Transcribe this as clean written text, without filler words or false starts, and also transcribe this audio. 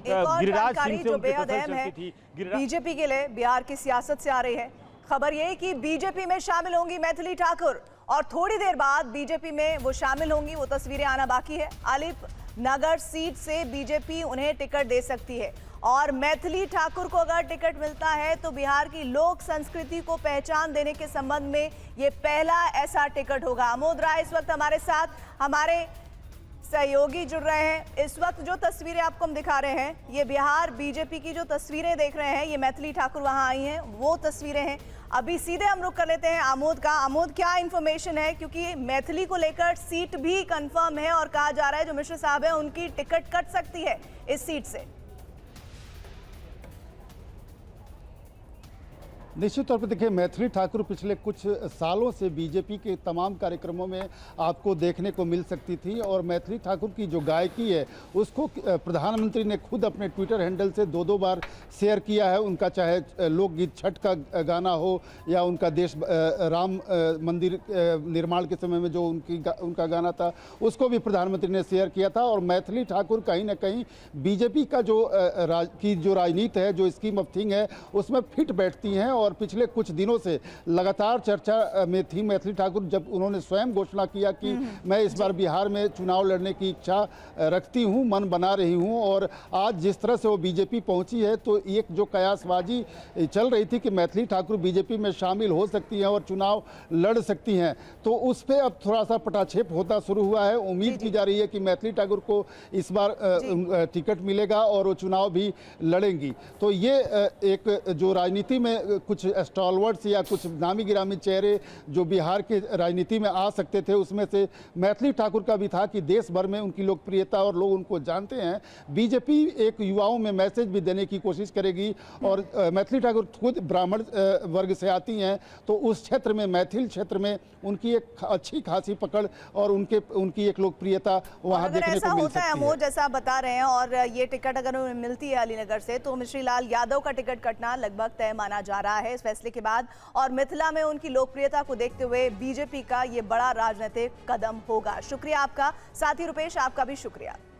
एक और गिरिराज जानकारी सिंह से जो उनकी बेहद अहम है थी। बीजेपी के लिए बिहार की सियासत से आ रही है खबर ये कि बीजेपी में शामिल होंगी मैथिली ठाकुर और थोड़ी देर बाद बीजेपी में वो शामिल होंगी। वो तस्वीरें आना बाकी है। आलिप नगर सीट से बीजेपी उन्हें टिकट दे सकती है और मैथिली ठाकुर को अगर टिकट मिलता है तो बिहार की लोक संस्कृति को पहचान देने के संबंध में ये पहला ऐसा टिकट होगा। आमोद राय इस वक्त हमारे साथ, हमारे सहयोगी जुड़ रहे हैं। इस वक्त जो तस्वीरें आपको हम दिखा रहे हैं ये बिहार बीजेपी की जो तस्वीरें देख रहे हैं, ये मैथिली ठाकुर वहां आई हैं वो तस्वीरें हैं। अभी सीधे हम रुक कर लेते हैं आमोद का। आमोद, क्या इंफॉर्मेशन है, क्योंकि मैथिली को लेकर सीट भी कंफर्म है और कहा जा रहा है जो मिश्र साहब है उनकी टिकट कट सकती है इस सीट से। निश्चित तौर पर देखिए, मैथिली ठाकुर पिछले कुछ सालों से बीजेपी के तमाम कार्यक्रमों में आपको देखने को मिल सकती थी और मैथिली ठाकुर की जो गायकी है उसको प्रधानमंत्री ने खुद अपने ट्विटर हैंडल से दो बार शेयर किया है। उनका चाहे लोकगीत छठ का गाना हो या उनका देश राम मंदिर निर्माण के समय में जो उनका गाना था उसको भी प्रधानमंत्री ने शेयर किया था। और मैथिली ठाकुर कहीं ना कहीं बीजेपी का जो राजनीति है, जो स्कीम ऑफ थिंग है, उसमें फिट बैठती हैं। और पिछले कुछ दिनों से लगातार चर्चा में थी मैथिली ठाकुर, जब उन्होंने स्वयं घोषणा किया कि मैं इस बार बिहार में चुनाव लड़ने की इच्छा रखती हूं, मन बना रही हूं। और आज जिस तरह से वो बीजेपी पहुंची है तो एक जो कयासबाजी चल रही थी कि मैथिली ठाकुर बीजेपी में शामिल हो सकती हैं और चुनाव लड़ सकती हैं, तो उस पर अब थोड़ा सा पटाक्षेप होता शुरू हुआ है। उम्मीद की जा रही है कि मैथिली ठाकुर को इस बार टिकट मिलेगा और वो चुनाव भी लड़ेंगी। तो ये एक जो राजनीति में कुछ स्टॉलवर्ड्स या कुछ नामी गिरामी चेहरे जो बिहार के राजनीति में आ सकते थे उसमें से मैथिली ठाकुर का भी था कि देश भर में उनकी लोकप्रियता और लोग उनको जानते हैं। बीजेपी एक युवाओं में मैसेज भी देने की कोशिश करेगी और मैथिली ठाकुर खुद ब्राह्मण वर्ग से आती हैं, तो उस क्षेत्र में, मैथिल क्षेत्र में उनकी एक अच्छी खासी पकड़ और उनकी एक लोकप्रियता वहाँ देखने को मिल सकती है। जैसा आप बता रहे हैं और ये टिकट अगर उन्हें मिलती है अलीनगर से तो मिश्री लाल यादव का टिकट कटना लगभग तय माना जा रहा है इस फैसले के बाद। और मिथिला में उनकी लोकप्रियता को देखते हुए बीजेपी का ये बड़ा राजनीतिक कदम होगा। शुक्रिया आपका साथी रुपेश, आपका भी शुक्रिया।